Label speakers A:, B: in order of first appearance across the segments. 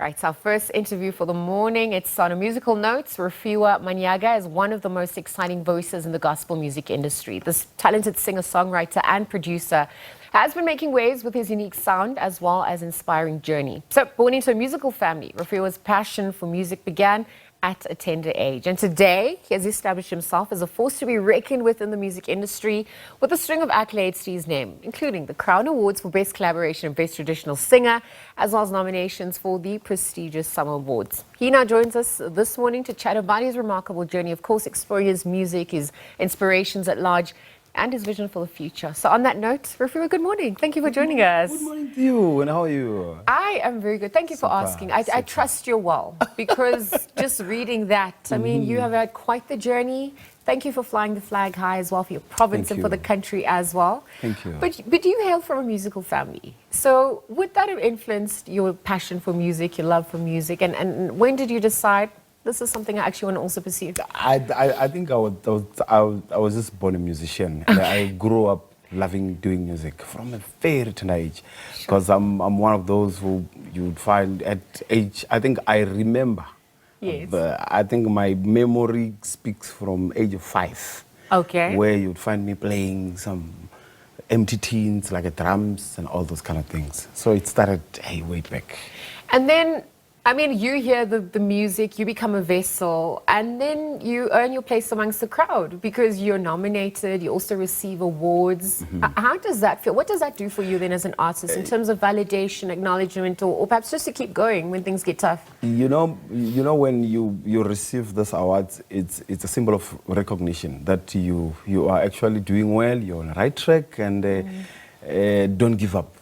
A: Right, our first interview for the morning. It's on a musical note. Rofhiwa Manyaga is one of the most exciting voices in the gospel music industry. This talented singer, songwriter, and producer has been making waves with his unique sound as well as inspiring journey. So, born into a musical family, Rofhiwa's passion for music began at a tender age. And today, he has established himself as a force to be reckoned with in the music industry with a string of accolades to his name, including the Crown Awards for Best Collaboration and Best Traditional Singer, as well as nominations for the prestigious Summer Awards. He now joins us this morning to chat about his remarkable journey, of course, exploring his music, his inspirations at large, and his vision for the future. So on that note, Rofhiwa, good morning. Thank you for joining us.
B: Good morning to you, and how are you?
A: I am very good. Thank you for asking. I trust you're well, because just reading that, I mean, you have had quite the journey. Thank you for flying the flag high as well for your province and for the country as well.
B: Thank you.
A: But you hail from a musical family. So would that have influenced your passion for music, your love for music? And when did you decide this is something I actually want to also pursue?
B: I think I was just born a musician. And I grew up loving doing music from a very tender age. Because I'm one of those who you would find at age, I think I remember.
A: Yes.
B: I think my memory speaks from age of 5.
A: Okay.
B: Where you'd find me playing some empty tunes like a drums and all those kind of things. So it started way back.
A: And then, I mean, you hear the music, you become a vessel, and then you earn your place amongst the crowd because you're nominated, you also receive awards. How does that feel? What does that do for you then as an artist in terms of validation, acknowledgement, or perhaps just to keep going when things get tough?
B: You know when you receive this awards, it's a symbol of recognition that you are actually doing well, you're on the right track, and don't give up.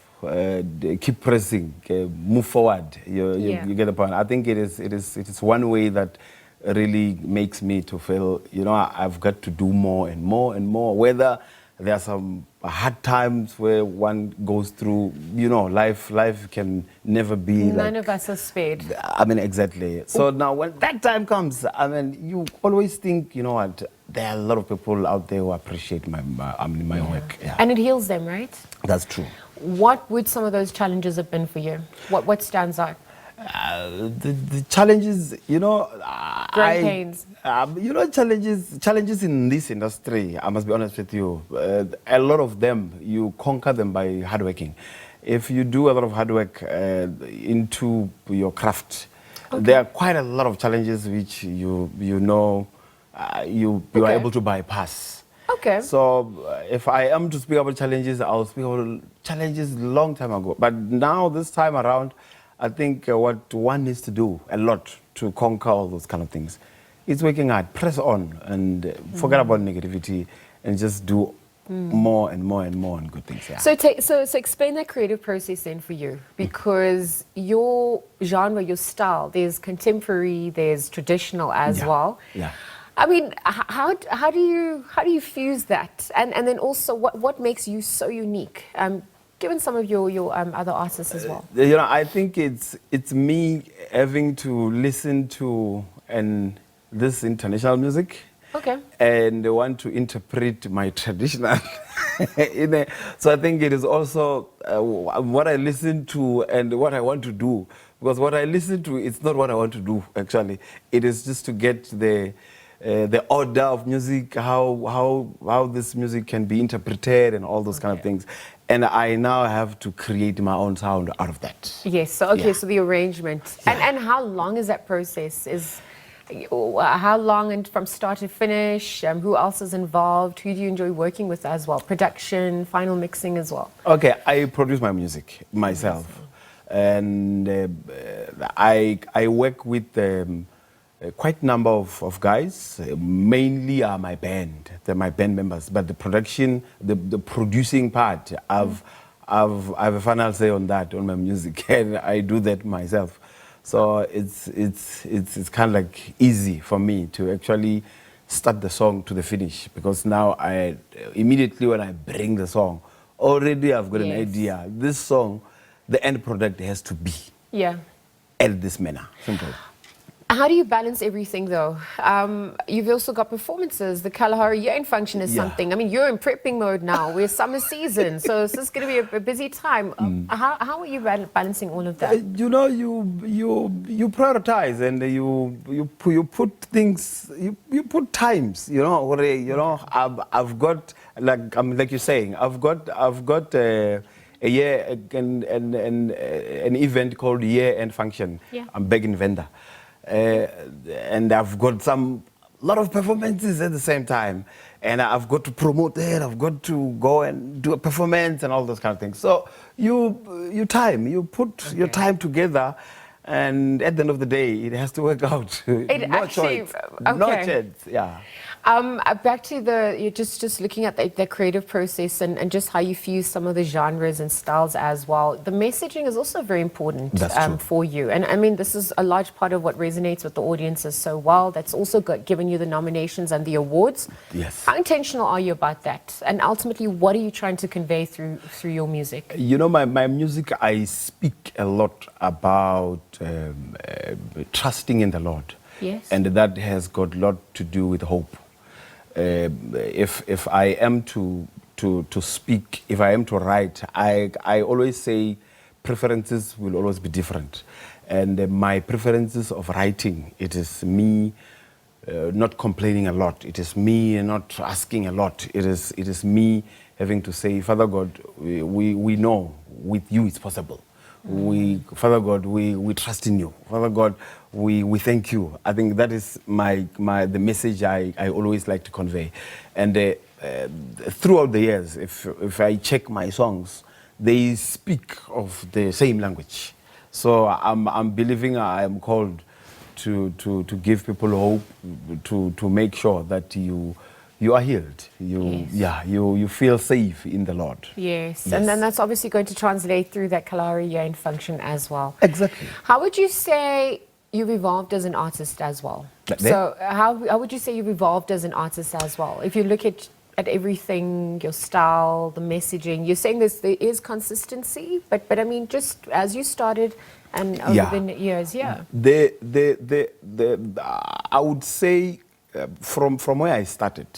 B: Keep pressing, move forward. You get the point. I think it is one way that really makes me to feel, I've got to do more and more and more. Whether there are some hard times where one goes through, life can never be
A: None of us are spared.
B: I mean, exactly. So now when that time comes, I mean, you always think, there are a lot of people out there who appreciate my work. Yeah.
A: And it heals them, right?
B: That's true.
A: What would some of those challenges have been for you? What stands out?
B: The challenges,
A: Growing pains.
B: Challenges in this industry, I must be honest with you, a lot of them, you conquer them by hard working. If you do a lot of hard work into your craft, there are quite a lot of challenges which you are able to bypass.
A: Okay.
B: So if I am to speak about challenges, I'll speak about challenges long time ago. But now, this time around, I think what one needs to do a lot to conquer all those kind of things is working hard, press on, and forget about negativity, and just do more and more and more and good things. Yeah.
A: So explain that creative process then for you, because your genre, your style, there's contemporary, there's traditional as well.
B: Yeah.
A: I mean, how do you fuse that, and then also what makes you so unique, given some of your other artists as well?
B: I think it's me having to listen to this international music, and want to interpret my traditional. So I think it is also what I listen to and what I want to do, because what I listen to, it's not what I want to do actually. It is just to get the order of music, how this music can be interpreted and all those kind of things. And I now have to create my own sound out of that.
A: Yes, so so the arrangement. And how long is that process? How long and from start to finish? Who else is involved? Who do you enjoy working with as well? Production, final mixing as well?
B: Okay, I produce my music myself. And I work with quite a number of guys, mainly are my band. They're my band members, but the production, the producing part, I've a final say on that, on my music, and I do that myself. So it's kind of like easy for me to actually start the song to the finish, because now immediately when I bring the song, already I've got an idea. This song, the end product has to be at this manner. Simple.
A: How do you balance everything though? You've also got performances. The Kalahari year-end function is something. I mean, you're in prepping mode now. We're summer season, so this is going to be a busy time. How are you balancing all of that?
B: You know, you prioritize and you put things, you put times. You know, I've got like you're saying, I've got a year an event called year-end function.
A: Yeah.
B: I'm begging vendor. And I've got a lot of performances at the same time, and I've got to promote it. I've got to go and do a performance and all those kind of things. So you put your time together, and at the end of the day, it has to work out. No choice. No chance. Yeah.
A: Back to you're just looking at the creative process and just how you fuse some of the genres and styles as well. The messaging is also very important for you. And I mean, this is a large part of what resonates with the audiences so well. That's also given you the nominations and the awards.
B: Yes.
A: How intentional are you about that? And ultimately, what are you trying to convey through your music?
B: You know, my music, I speak a lot about trusting in the Lord.
A: Yes.
B: And that has got a lot to do with hope. If I am to speak, if I am to write, I always say preferences will always be different. And my preferences of writing, it is me not complaining a lot. It is me not asking a lot. It is me having to say, Father God, we know with you it's possible. Father God, we trust in you. Father God, we thank you. I think that is the message I always like to convey. And throughout the years, if I check my songs, they speak of the same language. So I'm believing I am called to give people hope, to make sure that you are healed. You feel safe in the Lord.
A: Yes. And then that's obviously going to translate through that Kalahari year-end function as well.
B: Exactly.
A: How would you say you've evolved as an artist as well? So how would you say you've evolved as an artist as well? If you look at everything, your style, the messaging, you're saying there is consistency, but I mean, just as you started and over the years, I would say from where I started,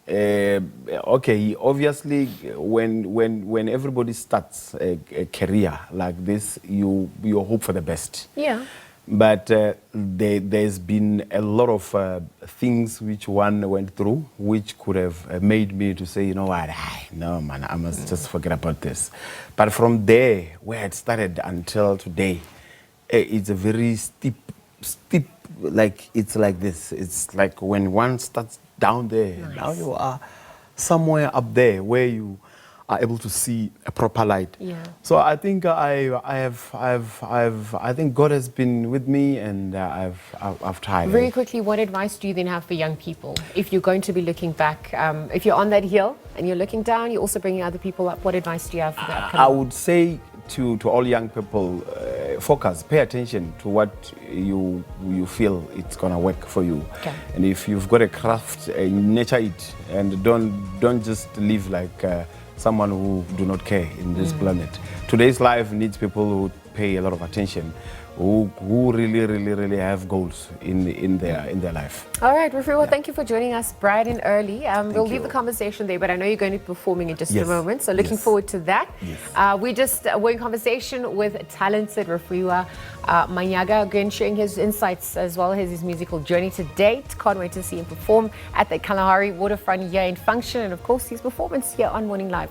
A: okay, obviously when everybody starts a career like this, you hope for the best. Yeah.
B: But there's been a lot of things which one went through, which could have made me to say, you know what, no man, I must just forget about this. But from there, where it started until today, it's a very steep, like it's like this. It's like when one starts down there, now you are somewhere up there where you are able to see a proper light.
A: Yeah.
B: So I think I think God has been with me, and I've tried.
A: Very quickly, what advice do you then have for young people if you're going to be looking back? If you're on that hill and you're looking down, you're also bringing other people up. What advice do you have for that?
B: I would say to all young people, focus, pay attention to what you feel it's gonna work for you.
A: Okay.
B: And if you've got a craft, nurture it, and don't just live like someone who do not care in this planet. Today's life needs people who pay a lot of attention, who really have goals in their life.
A: All right, Rofhiwa, thank you for joining us bright and early. We'll leave the conversation there, but I know you're going to be performing in just a moment, so looking forward to that. Yes. We're in conversation with talented Rofhiwa Manyaga, again sharing his insights as well as his musical journey to date. Can't wait to see him perform at the Kalahari Waterfront year-end function, and of course his performance here on Morning Live.